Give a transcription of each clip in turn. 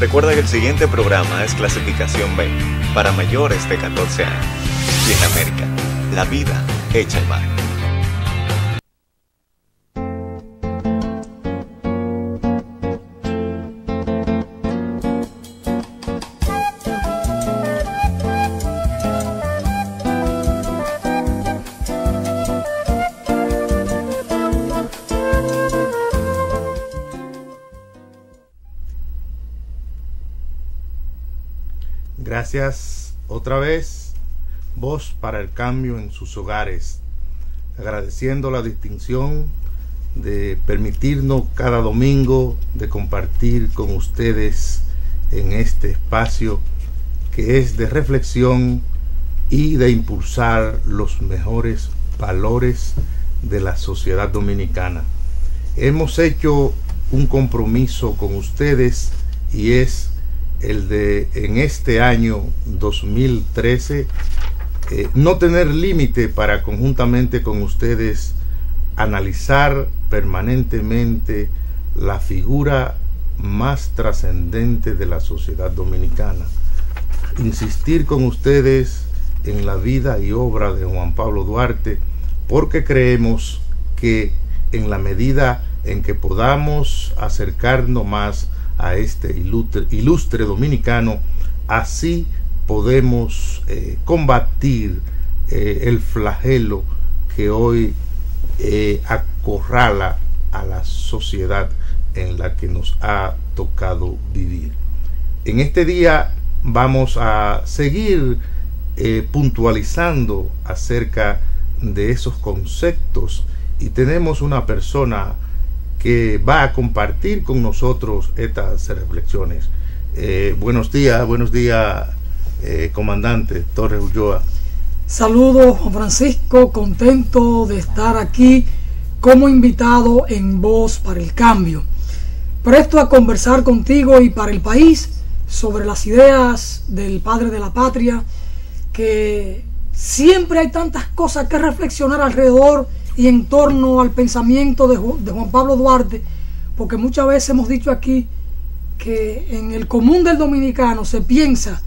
Recuerda que el siguiente programa es clasificación B, para mayores de 14 años. Y en América, la vida hecha en mar. Gracias otra vez, Voz para el Cambio en sus hogares, agradeciendo la distinción de permitirnos cada domingo de compartir con ustedes en este espacio que es de reflexión y de impulsar los mejores valores de la sociedad dominicana. Hemos hecho un compromiso con ustedes y es el de en este año 2013 no tener límite para conjuntamente con ustedes analizar permanentemente la figura más trascendente de la sociedad dominicana, insistir con ustedes en la vida y obra de Juan Pablo Duarte, porque creemos que en la medida en que podamos acercarnos más a este ilustre dominicano, así podemos combatir el flagelo que hoy acorrala a la sociedad en la que nos ha tocado vivir. En este día vamos a seguir puntualizando acerca de esos conceptos y tenemos una persona que va a compartir con nosotros estas reflexiones. Buenos días, comandante Torres Ulloa. Saludos, Juan Francisco, contento de estar aquí como invitado en Voz para el Cambio. Presto a conversar contigo y para el país sobre las ideas del padre de la patria, que siempre hay tantas cosas que reflexionar alrededor y en torno al pensamiento de Juan Pablo Duarte, porque muchas veces hemos dicho aquí que en el común del dominicano se piensa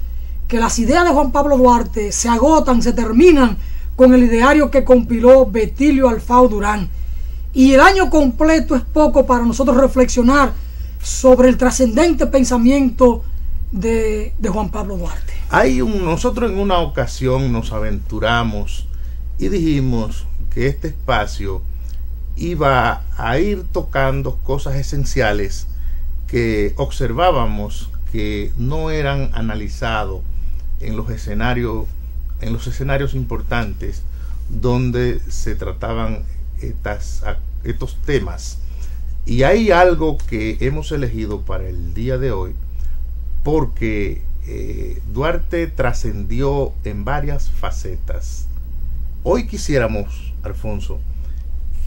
que las ideas de Juan Pablo Duarte se agotan, se terminan con el ideario que compiló Betilio Alfao Durán, y el año completo es poco para nosotros reflexionar sobre el trascendente pensamiento de Juan Pablo Duarte. Nosotros en una ocasión nos aventuramos y dijimos que este espacio iba a ir tocando cosas esenciales que observábamos que no eran analizados en los escenarios importantes donde se trataban estos temas. Y hay algo que hemos elegido para el día de hoy porque Duarte trascendió en varias facetas. Hoy quisiéramos, Alfonso,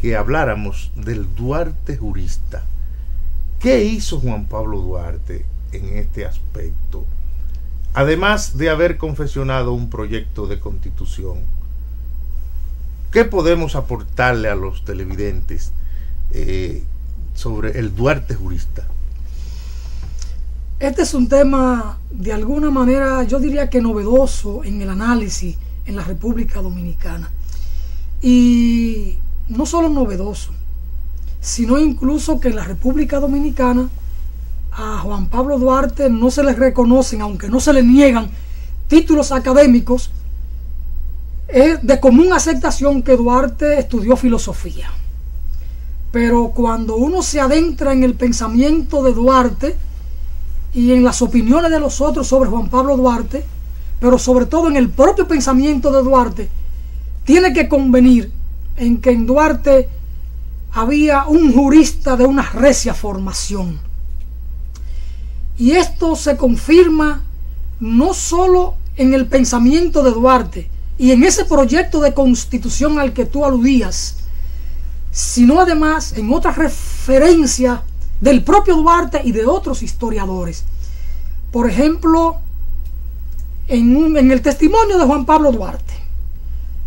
que habláramos del Duarte jurista. ¿Qué hizo Juan Pablo Duarte en este aspecto? Además de haber confeccionado un proyecto de constitución, ¿qué podemos aportarle a los televidentes sobre el Duarte jurista? Este es un tema de alguna manera, yo diría que novedoso en el análisis en la República Dominicana. Y no solo novedoso, sino incluso que en la República Dominicana a Juan Pablo Duarte no se le reconocen, aunque no se le niegan títulos académicos. Es de común aceptación que Duarte estudió filosofía. Pero cuando uno se adentra en el pensamiento de Duarte y en las opiniones de los otros sobre Juan Pablo Duarte, pero sobre todo en el propio pensamiento de Duarte, tiene que convenir en que en Duarte había un jurista de una recia formación. Y esto se confirma no solo en el pensamiento de Duarte y en ese proyecto de constitución al que tú aludías, sino además en otras referencias del propio Duarte y de otros historiadores. Por ejemplo, en el testimonio de Juan Pablo Duarte,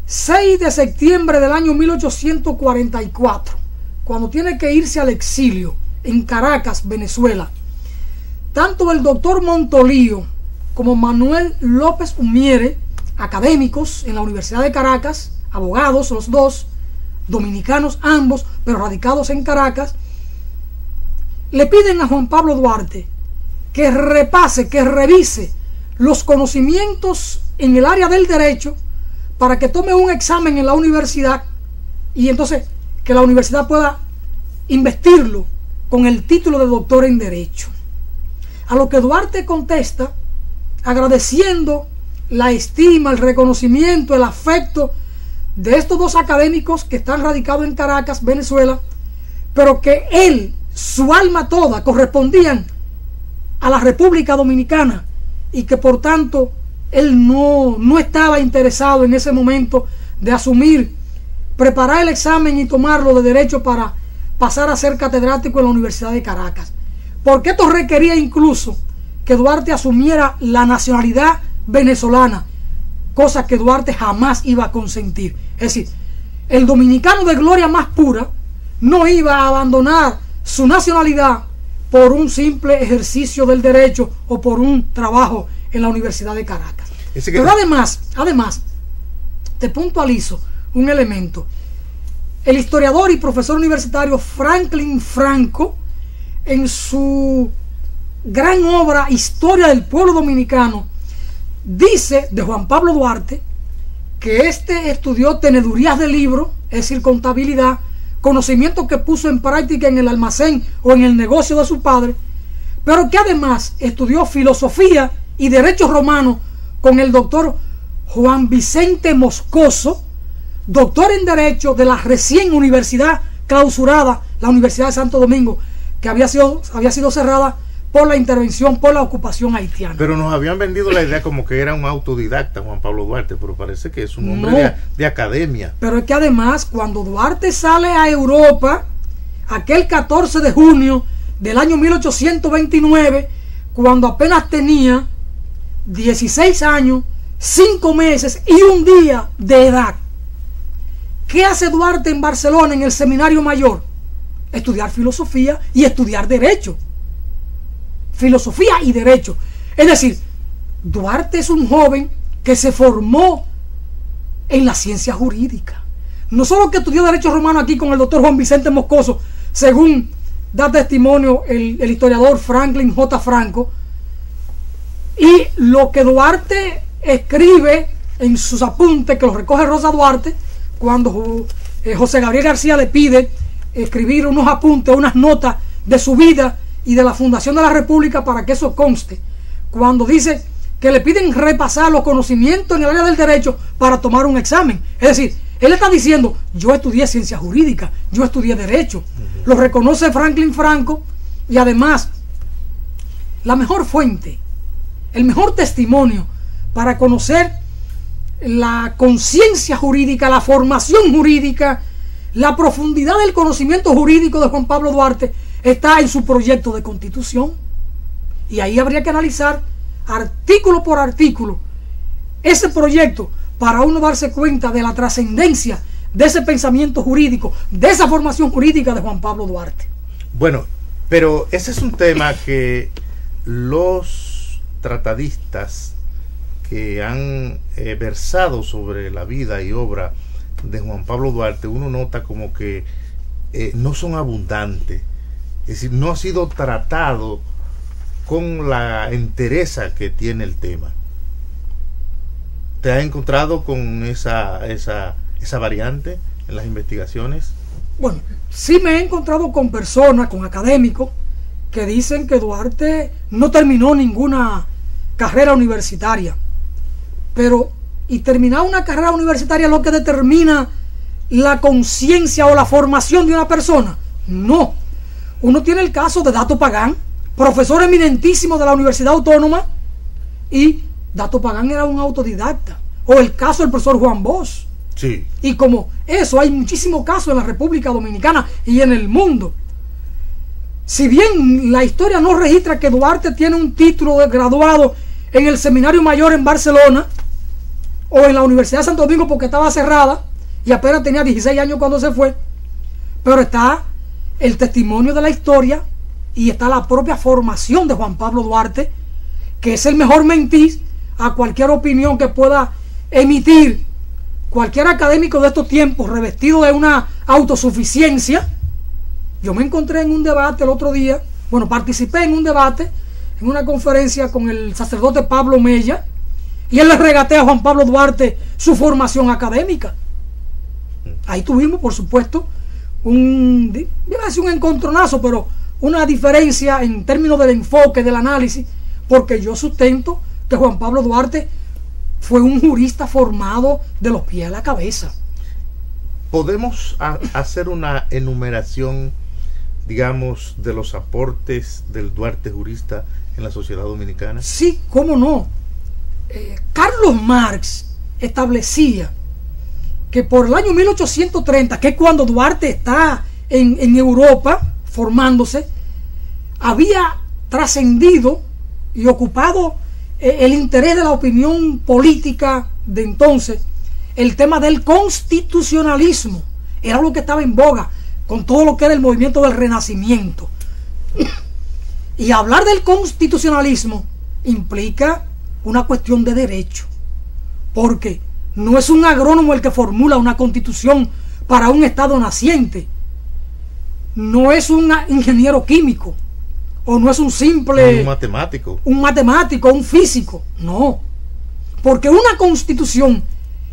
6 de septiembre del año 1844, cuando tiene que irse al exilio en Caracas, Venezuela, tanto el doctor Montolío como Manuel López Umiere, académicos en la Universidad de Caracas, abogados los dos, dominicanos ambos, pero radicados en Caracas, le piden a Juan Pablo Duarte que repase, que revise los conocimientos en el área del derecho para que tome un examen en la universidad y entonces que la universidad pueda investirlo con el título de doctor en derecho. A lo que Duarte contesta agradeciendo la estima, el reconocimiento, el afecto de estos dos académicos que están radicados en Caracas, Venezuela, pero que él, su alma toda, correspondían a la República Dominicana y que por tanto él no estaba interesado en ese momento de asumir, preparar el examen y tomarlo de derecho para pasar a ser catedrático en la Universidad de Caracas, porque esto requería incluso que Duarte asumiera la nacionalidad venezolana, cosa que Duarte jamás iba a consentir. Es decir, el dominicano de gloria más pura no iba a abandonar su nacionalidad por un simple ejercicio del derecho o por un trabajo en la Universidad de Caracas. Pero además, te puntualizo un elemento. El historiador y profesor universitario Franklin Franco, en su gran obra Historia del Pueblo Dominicano, dice de Juan Pablo Duarte que este estudió tenedurías de libro, es decir, contabilidad, conocimiento que puso en práctica en el almacén o en el negocio de su padre, pero que además estudió filosofía y derecho romano con el doctor Juan Vicente Moscoso, doctor en derecho de la recién universidad clausurada, la Universidad de Santo Domingo, que había sido cerrada por la intervención, por la ocupación haitiana. Pero nos habían vendido la idea como que era un autodidacta Juan Pablo Duarte, pero parece que es un hombre de academia. Pero es que además, cuando Duarte sale a Europa, aquel 14 de junio del año 1829, cuando apenas tenía 16 años, 5 meses y un día de edad, ¿qué hace Duarte en Barcelona, en el Seminario Mayor? Estudiar filosofía y estudiar derecho. Filosofía y derecho. Es decir, Duarte es un joven que se formó en la ciencia jurídica. No solo que estudió derecho romano aquí con el doctor Juan Vicente Moscoso, según da testimonio el historiador Franklin J. Franco, y lo que Duarte escribe en sus apuntes, que los recoge Rosa Duarte, cuando José Gabriel García le pide escribir unos apuntes, unas notas de su vida y de la fundación de la República para que eso conste, cuando dice que le piden repasar los conocimientos en el área del derecho para tomar un examen. Es decir, él está diciendo, yo estudié ciencia jurídica, yo estudié derecho. Lo reconoce Franklin Franco, y además la mejor fuente, el mejor testimonio para conocer la conciencia jurídica, la formación jurídica, la profundidad del conocimiento jurídico de Juan Pablo Duarte está en su proyecto de constitución. Y ahí habría que analizar artículo por artículo ese proyecto para uno darse cuenta de la trascendencia de ese pensamiento jurídico, de esa formación jurídica de Juan Pablo Duarte. Bueno, pero ese es un tema que los tratadistas que han versado sobre la vida y obra de Juan Pablo Duarte, uno nota como que no son abundantes. Es decir, no ha sido tratado con la entereza que tiene el tema. ¿Te has encontrado con esa variante en las investigaciones? Bueno, sí me he encontrado con personas, con académicos, que dicen que Duarte no terminó ninguna carrera universitaria. Pero, ¿y terminar una carrera universitaria es lo que determina la conciencia o la formación de una persona? No. Uno tiene el caso de Dato Pagán, profesor eminentísimo de la Universidad Autónoma, y Dato Pagán era un autodidacta. O el caso del profesor Juan Bosch. Sí. Y como eso, hay muchísimos casos en la República Dominicana y en el mundo. Si bien la historia no registra que Duarte tiene un título de graduado en el Seminario Mayor en Barcelona o en la Universidad de Santo Domingo porque estaba cerrada y apenas tenía 16 años cuando se fue, pero está el testimonio de la historia y está la propia formación de Juan Pablo Duarte, que es el mejor mentiz a cualquier opinión que pueda emitir cualquier académico de estos tiempos revestido de una autosuficiencia. Yo me encontré en un debate el otro día, bueno, participé en un debate, en una conferencia con el sacerdote Pablo Mella, y él le regatea a Juan Pablo Duarte su formación académica. Ahí tuvimos, por supuesto, iba a decir un encontronazo, pero una diferencia en términos del enfoque, del análisis, porque yo sustento que Juan Pablo Duarte fue un jurista formado de los pies a la cabeza. ¿Podemos hacer una enumeración, digamos, de los aportes del Duarte jurista en la sociedad dominicana? Sí, cómo no. Carlos Marx establecía que por el año 1830, que es cuando Duarte está en Europa formándose, había trascendido y ocupado el interés de la opinión política de entonces el tema del constitucionalismo. Era lo que estaba en boga con todo lo que era el movimiento del Renacimiento. Y hablar del constitucionalismo implica una cuestión de derecho, porque no es un agrónomo el que formula una constitución para un estado naciente, no es un ingeniero químico, o no es un simple un matemático, un físico, no, porque una constitución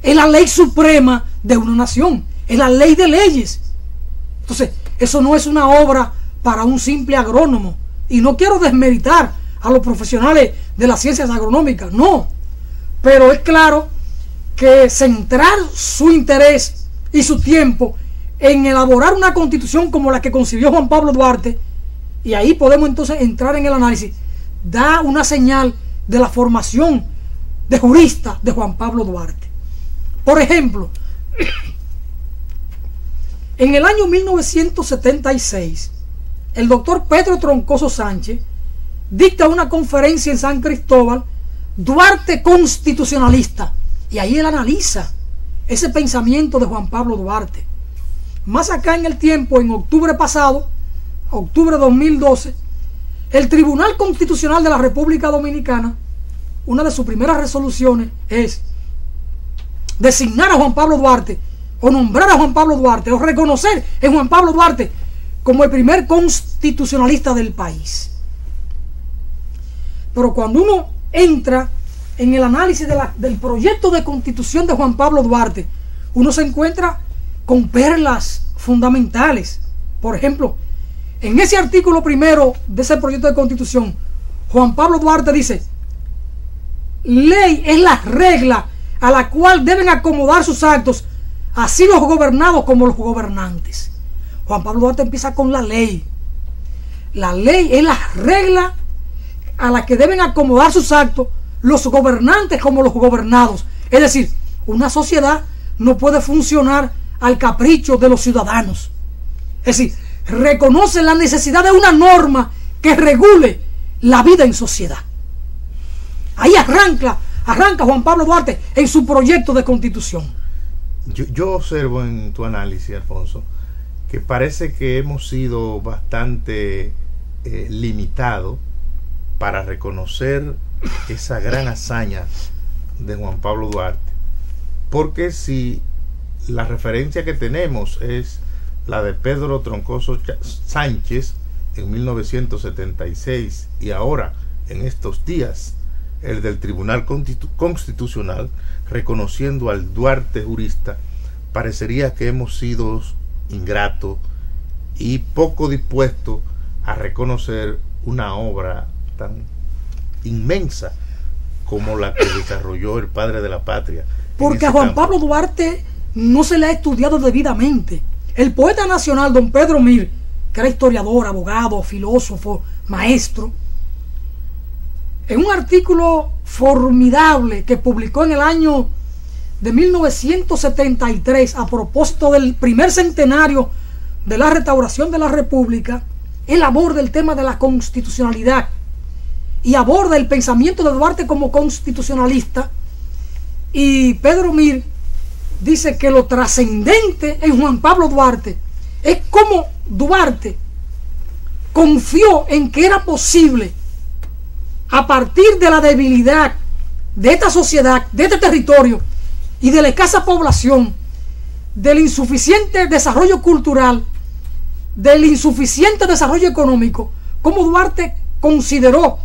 es la ley suprema de una nación, es la ley de leyes. Entonces, eso no es una obra para un simple agrónomo, y no quiero desmeritar a los profesionales de las ciencias agronómicas, no, pero es claro que centrar su interés y su tiempo en elaborar una constitución como la que concibió Juan Pablo Duarte, y ahí podemos entonces entrar en el análisis, da una señal de la formación de jurista de Juan Pablo Duarte. Por ejemplo, en el año 1976, el doctor Pedro Troncoso Sánchez dicta una conferencia en San Cristóbal, Duarte constitucionalista, y ahí él analiza ese pensamiento de Juan Pablo Duarte. Más acá en el tiempo, en octubre pasado, octubre de 2012, el Tribunal Constitucional de la República Dominicana, una de sus primeras resoluciones es designar a Juan Pablo Duarte, o nombrar a Juan Pablo Duarte, o reconocer en Juan Pablo Duarte como el primer constitucionalista del país. Pero cuando uno entra en el análisis del proyecto de constitución de Juan Pablo Duarte, uno se encuentra con perlas fundamentales. Por ejemplo, en ese artículo primero de ese proyecto de constitución, Juan Pablo Duarte dice: ley es la regla a la cual deben acomodar sus actos, así los gobernados como los gobernantes. Juan Pablo Duarte empieza con la ley. La ley es la regla a la que deben acomodar sus actos los gobernantes como los gobernados. Es decir, una sociedad no puede funcionar al capricho de los ciudadanos. Es decir, reconoce la necesidad de una norma que regule la vida en sociedad. Ahí arranca Juan Pablo Duarte en su proyecto de constitución. Yo observo en tu análisis, Alfonso, que parece que hemos sido bastante limitados para reconocer esa gran hazaña de Juan Pablo Duarte, porque si la referencia que tenemos es la de Pedro Troncoso Sánchez en 1976 y ahora en estos días el del Tribunal Constitucional reconociendo al Duarte jurista, parecería que hemos sido ingratos y poco dispuestos a reconocer una obra tan inmensa como la que desarrolló el padre de la patria. Porque a Juan Pablo Duarte no se le ha estudiado debidamente. El poeta nacional don Pedro Mir, que era historiador, abogado, filósofo, maestro, en un artículo formidable que publicó en el año de 1973 a propósito del primer centenario de la restauración de la República, él aborda el tema de la constitucionalidad y aborda el pensamiento de Duarte como constitucionalista. Y Pedro Mir dice que lo trascendente en Juan Pablo Duarte es cómo Duarte confió en que era posible, a partir de la debilidad de esta sociedad, de este territorio y de la escasa población, del insuficiente desarrollo cultural, del insuficiente desarrollo económico, como Duarte consideró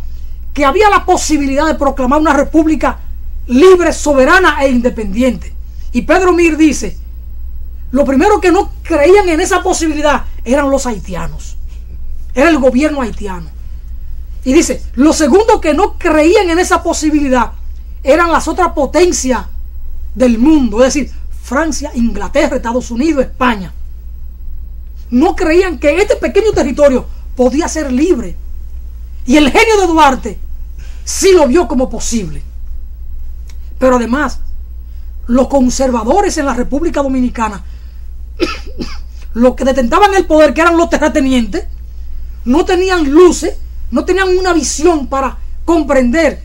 que había la posibilidad de proclamar una república libre, soberana e independiente. Y Pedro Mir dice, lo primero que no creían en esa posibilidad eran los haitianos, era el gobierno haitiano. Y dice, lo segundo que no creían en esa posibilidad eran las otras potencias del mundo, es decir, Francia, Inglaterra, Estados Unidos, España. No creían que este pequeño territorio podía ser libre. Y el genio de Duarte sí lo vio como posible. Pero además, los conservadores en la República Dominicana, los que detentaban el poder, que eran los terratenientes, no tenían luces, no tenían una visión para comprender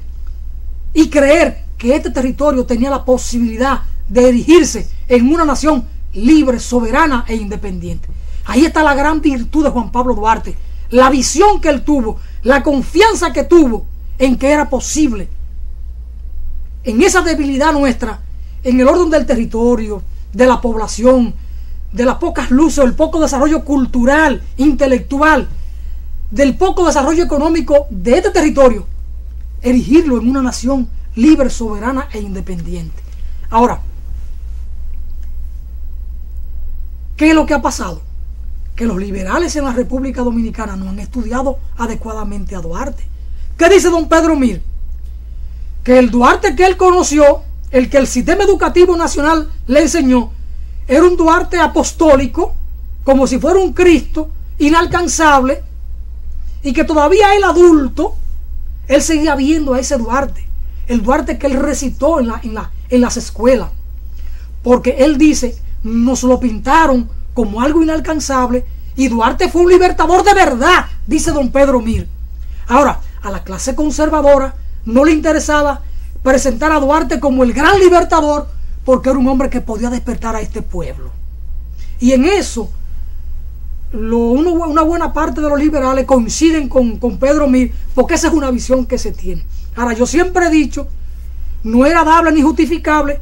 y creer que este territorio tenía la posibilidad de erigirse en una nación libre, soberana e independiente. Ahí está la gran virtud de Juan Pablo Duarte, la visión que él tuvo, la confianza que tuvo en que era posible, en esa debilidad nuestra, en el orden del territorio, de la población, de las pocas luces, el poco desarrollo cultural, intelectual, del poco desarrollo económico de este territorio, erigirlo en una nación libre, soberana e independiente. Ahora, ¿qué es lo que ha pasado? Que los liberales en la República Dominicana no han estudiado adecuadamente a Duarte. ¿Qué dice don Pedro Mir? Que el Duarte que él conoció, el que el sistema educativo nacional le enseñó, era un Duarte apostólico, como si fuera un Cristo inalcanzable, y que todavía el adulto, él seguía viendo a ese Duarte, el Duarte que él recitó en las escuelas, porque él dice, nos lo pintaron como algo inalcanzable, y Duarte fue un libertador de verdad, dice don Pedro Mir. Ahora, a la clase conservadora no le interesaba presentar a Duarte como el gran libertador, porque era un hombre que podía despertar a este pueblo. Y en eso, una buena parte de los liberales coinciden con Pedro Mir, porque esa es una visión que se tiene. Ahora, yo siempre he dicho, no era dable ni justificable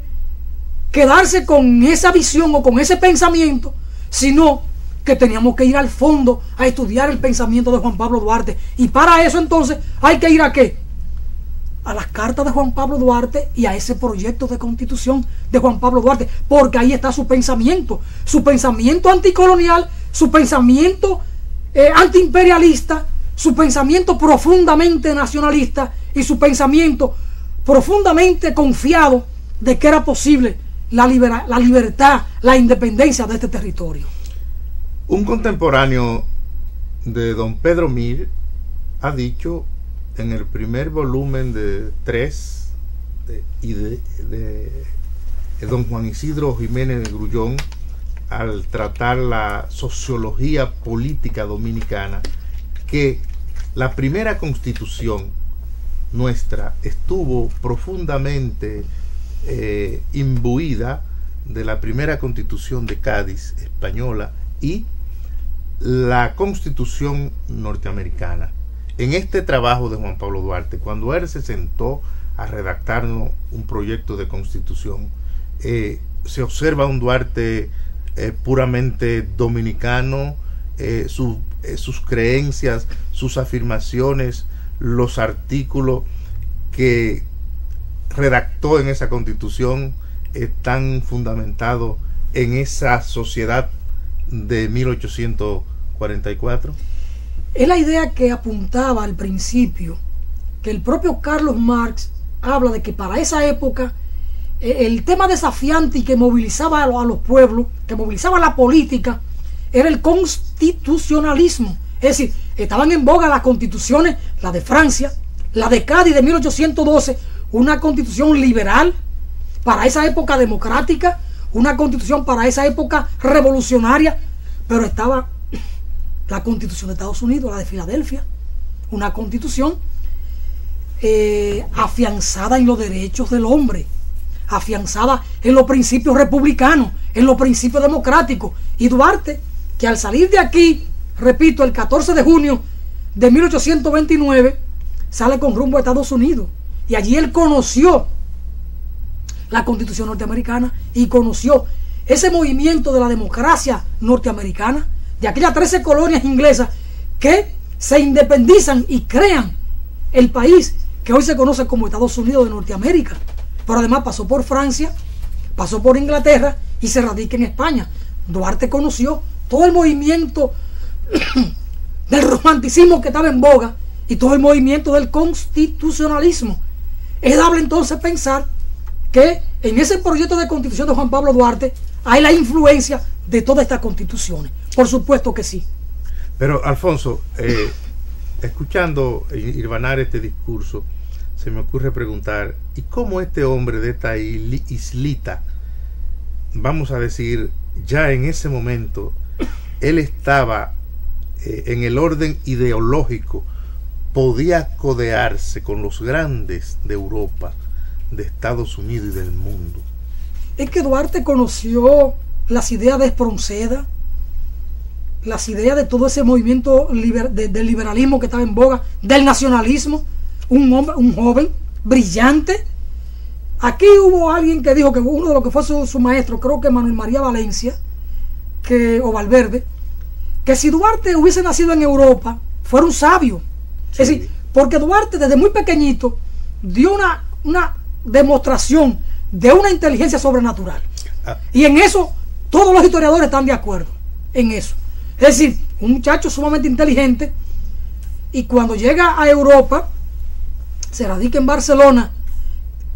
quedarse con esa visión o con ese pensamiento, sino que teníamos que ir al fondo a estudiar el pensamiento de Juan Pablo Duarte. Y para eso entonces hay que ir ¿a qué? A las cartas de Juan Pablo Duarte y a ese proyecto de constitución de Juan Pablo Duarte, porque ahí está su pensamiento anticolonial, su pensamiento antiimperialista, su pensamiento profundamente nacionalista y su pensamiento profundamente confiado de que era posible la libertad, la independencia de este territorio. Un contemporáneo de don Pedro Mir ha dicho en el primer volumen de 3 de don Juan Isidro Jiménez de Grullón, al tratar la sociología política dominicana, que la primera constitución nuestra estuvo profundamente imbuida de la primera constitución de Cádiz española y la constitución norteamericana. En este trabajo de Juan Pablo Duarte, cuando él se sentó a redactarnos un proyecto de constitución, se observa un Duarte puramente dominicano, sus creencias, sus afirmaciones, los artículos que redactó en esa constitución están fundamentados en esa sociedad de 1844. Es la idea que apuntaba al principio, que el propio Carlos Marx habla de que para esa época el tema desafiante y que movilizaba a los pueblos, que movilizaba la política, era el constitucionalismo. Es decir, estaban en boga las constituciones, la de Francia, la de Cádiz de 1812, una constitución liberal, para esa época democrática, una constitución para esa época revolucionaria, pero estaba la constitución de Estados Unidos, la de Filadelfia, una constitución afianzada en los derechos del hombre, afianzada en los principios republicanos, en los principios democráticos. Y Duarte, que al salir de aquí repito, el 14 de junio de 1829, sale con rumbo a Estados Unidos. Y allí él conoció la Constitución norteamericana y conoció ese movimiento de la democracia norteamericana, de aquellas 13 colonias inglesas que se independizan y crean el país que hoy se conoce como Estados Unidos de Norteamérica. Pero además pasó por Francia, pasó por Inglaterra y se radica en España. Duarte conoció todo el movimiento del romanticismo que estaba en boga y todo el movimiento del constitucionalismo. Es dable entonces pensar que en ese proyecto de constitución de Juan Pablo Duarte hay la influencia de todas estas constituciones. Por supuesto que sí. Pero Alfonso, escuchando hilvanar este discurso, se me ocurre preguntar, ¿y cómo este hombre de esta islita, vamos a decir, ya en ese momento, él estaba en el orden ideológico, podía codearse con los grandes de Europa, de Estados Unidos y del mundo? Es que Duarte conoció las ideas de Espronceda, las ideas de todo ese movimiento del liberalismo que estaba en boga, del nacionalismo. Un joven brillante. Aquí hubo alguien que dijo que uno de los que fue su maestro, creo que Manuel María Valencia, o Valverde, que si Duarte hubiese nacido en Europa, fuera un sabio. Sí. Es decir, porque Duarte desde muy pequeñito dio una demostración de una inteligencia sobrenatural. Y en eso todos los historiadores están de acuerdo, en eso. Es decir, un muchacho sumamente inteligente, y cuando llega a Europa, se radica en Barcelona,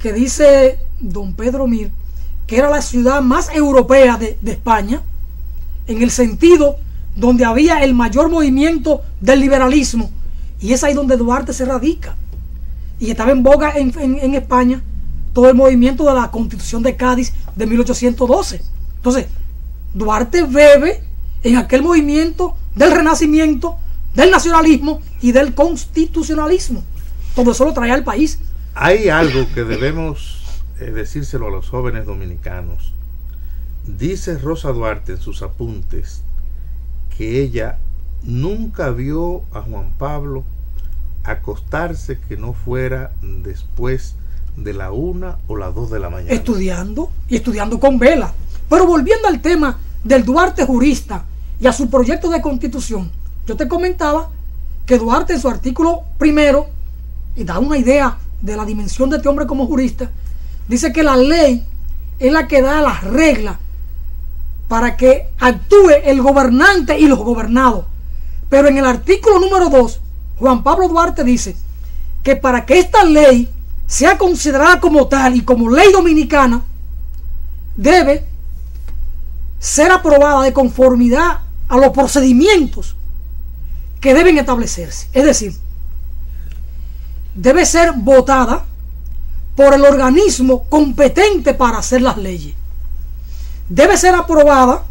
que dice don Pedro Mir que era la ciudad más europea de España, en el sentido donde había el mayor movimiento del liberalismo, y es ahí donde Duarte se radica. Y estaba en boga en España todo el movimiento de la Constitución de Cádiz de 1812. Entonces, Duarte bebe en aquel movimiento del Renacimiento, del nacionalismo y del constitucionalismo. Todo eso lo trae al país. Hay algo que debemos decírselo a los jóvenes dominicanos. Dice Rosa Duarte en sus apuntes que ella nunca vio a Juan Pablo acostarse que no fuera después de la 1 o las 2 de la mañana. Estudiando con vela. Pero volviendo al tema del Duarte jurista y a su proyecto de constitución, yo te comentaba que Duarte en su artículo primero, y da una idea de la dimensión de este hombre como jurista, dice que la ley es la que da las reglas para que actúe el gobernante y los gobernados. Pero en el artículo número 2, Juan Pablo Duarte dice que para que esta ley sea considerada como tal y como ley dominicana, debe ser aprobada de conformidad a los procedimientos que deben establecerse. Es decir, debe ser votada por el organismo competente para hacer las leyes. Debe ser aprobada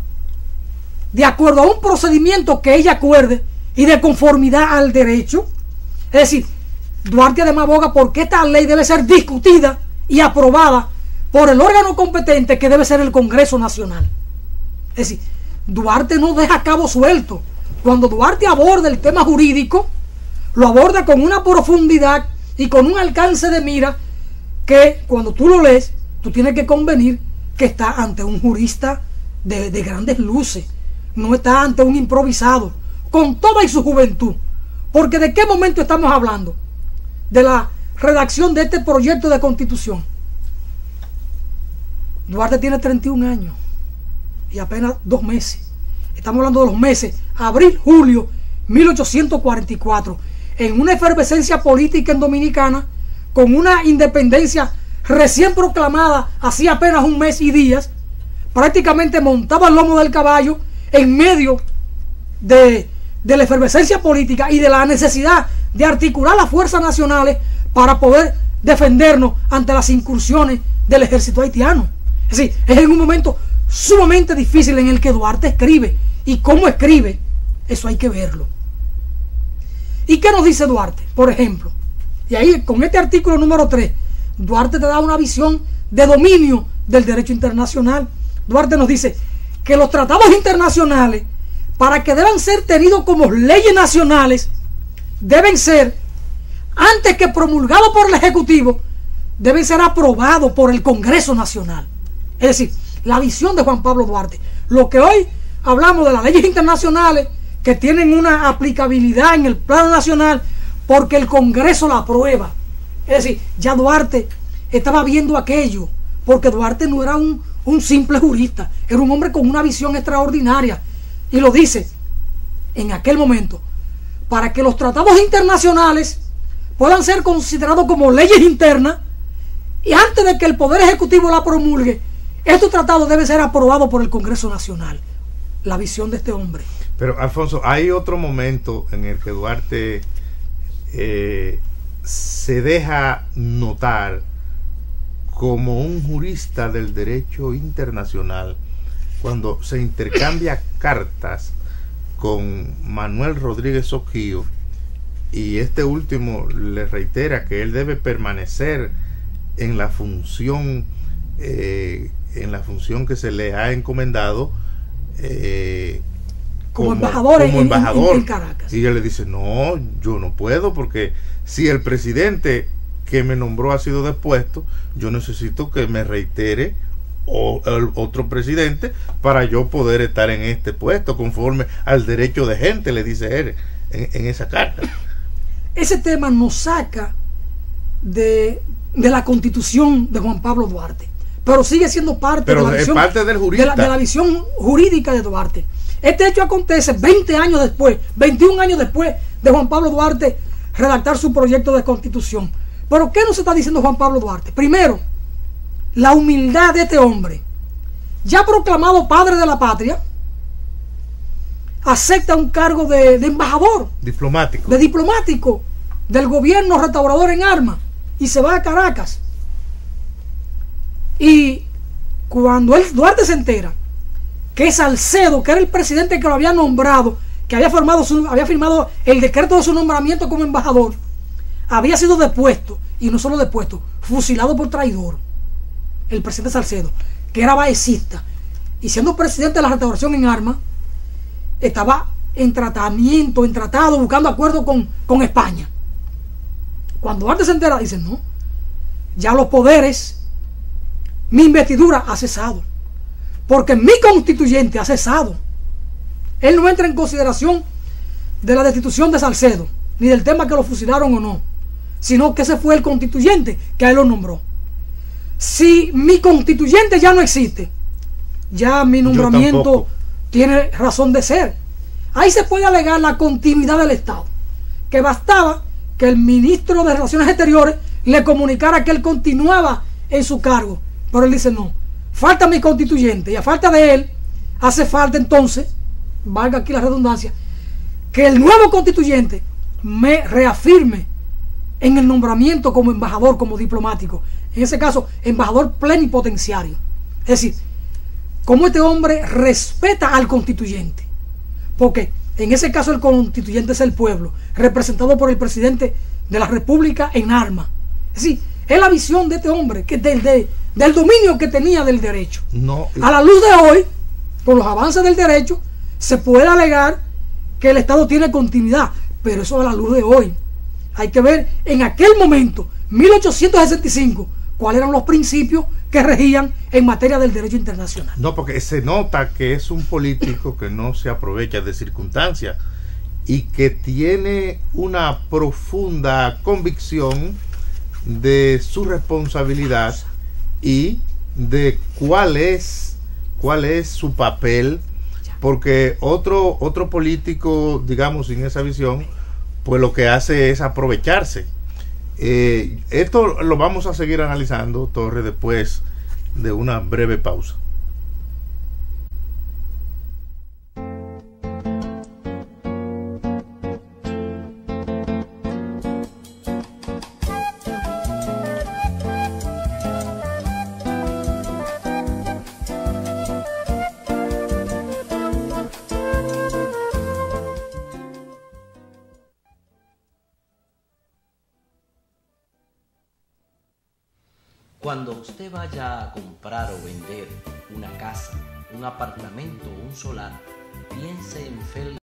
de acuerdo a un procedimiento que ella acuerde y de conformidad al derecho. Es decir, Duarte además aboga porque esta ley debe ser discutida y aprobada por el órgano competente, que debe ser el Congreso Nacional. Es decir, Duarte no deja cabo suelto. Cuando Duarte aborda el tema jurídico, lo aborda con una profundidad y con un alcance de mira que cuando tú lo lees, tú tienes que convenir que está ante un jurista de grandes luces, no está ante un improvisado, con toda y su juventud. Porque ¿de qué momento estamos hablando? De la redacción de este proyecto de constitución. Duarte tiene 31 años y apenas 2 meses. Estamos hablando de los meses abril, julio 1844, en una efervescencia política en Dominicana, con una independencia recién proclamada hacía apenas 1 mes y días. Prácticamente montaba el lomo del caballo en medio de la efervescencia política y de la necesidad de articular las fuerzas nacionales para poder defendernos ante las incursiones del ejército haitiano. Es decir, es en un momento sumamente difícil en el que Duarte escribe. Y cómo escribe, eso hay que verlo. ¿Y qué nos dice Duarte? Por ejemplo, y ahí con este artículo número 3, Duarte te da una visión de dominio del derecho internacional. Duarte nos dice que los tratados internacionales, para que deban ser tenidos como leyes nacionales, deben ser, antes que promulgados por el Ejecutivo, deben ser aprobados por el Congreso Nacional. Es decir, la visión de Juan Pablo Duarte. Lo que hoy hablamos de las leyes internacionales que tienen una aplicabilidad en el plano nacional porque el Congreso la aprueba. Es decir, ya Duarte estaba viendo aquello, porque Duarte no era un simple jurista, era un hombre con una visión extraordinaria. Y lo dice en aquel momento, para que los tratados internacionales puedan ser considerados como leyes internas, y antes de que el Poder Ejecutivo la promulgue, estos tratados deben ser aprobados por el Congreso Nacional. La visión de este hombre. Pero, Alfonso, hay otro momento en el que Duarte se deja notar como un jurista del derecho internacional cuando se intercambia cartas con Manuel Rodríguez Oquío, y este último le reitera que él debe permanecer en la función que se le ha encomendado como embajador en Caracas. Y él le dice, no, yo no puedo, porque si el presidente que me nombró ha sido depuesto, yo necesito que me reitere el otro presidente para yo poder estar en este puesto conforme al derecho de gente, le dice él en esa carta. Ese tema nos saca de la Constitución de Juan Pablo Duarte, pero sigue siendo parte, de la visión jurídica de Duarte. Este hecho acontece 20 años después, 21 años después de Juan Pablo Duarte redactar su proyecto de Constitución. Pero ¿qué nos está diciendo Juan Pablo Duarte? Primero, la humildad de este hombre, ya proclamado padre de la patria, acepta un cargo de embajador diplomático del gobierno restaurador en armas y se va a Caracas. Y cuando Duarte se entera que Salcedo, que era el presidente que lo había nombrado, que había firmado el decreto de su nombramiento como embajador, había sido depuesto, y no solo depuesto, fusilado por traidor, el presidente Salcedo, que era baecista, y siendo presidente de la restauración en armas, estaba en tratado, buscando acuerdo con España. Cuando Duarte se entera, dice, no, ya los poderes, mi investidura ha cesado, porque mi constituyente ha cesado. Él no entra en consideración de la destitución de Salcedo, ni del tema que lo fusilaron o no, sino que ese fue el constituyente que a él lo nombró. Si mi constituyente ya no existe, ya mi nombramiento tiene razón de ser. Ahí se puede alegar la continuidad del Estado, que bastaba que el ministro de Relaciones Exteriores le comunicara que él continuaba en su cargo, pero él dice no, falta mi constituyente, y a falta de él hace falta entonces, valga aquí la redundancia, que el nuevo constituyente me reafirme en el nombramiento como embajador, como diplomático, en ese caso embajador plenipotenciario. Es decir, cómo este hombre respeta al constituyente, porque en ese caso el constituyente es el pueblo, representado por el presidente de la República en armas. Es decir, es la visión de este hombre, que del dominio que tenía del derecho. A la luz de hoy, con los avances del derecho, se puede alegar que el Estado tiene continuidad, pero eso a la luz de hoy. Hay que ver en aquel momento, 1865, cuáles eran los principios que regían en materia del derecho internacional. No, porque se nota que es un político que no se aprovecha de circunstancias y que tiene una profunda convicción de su responsabilidad y de cuál es su papel, porque otro político, digamos, sin esa visión, pues lo que hace es aprovecharse. Esto lo vamos a seguir analizando, Torre, después de una breve pausa. Cuando usted vaya a comprar o vender una casa, un apartamento o un solar, piense en Fel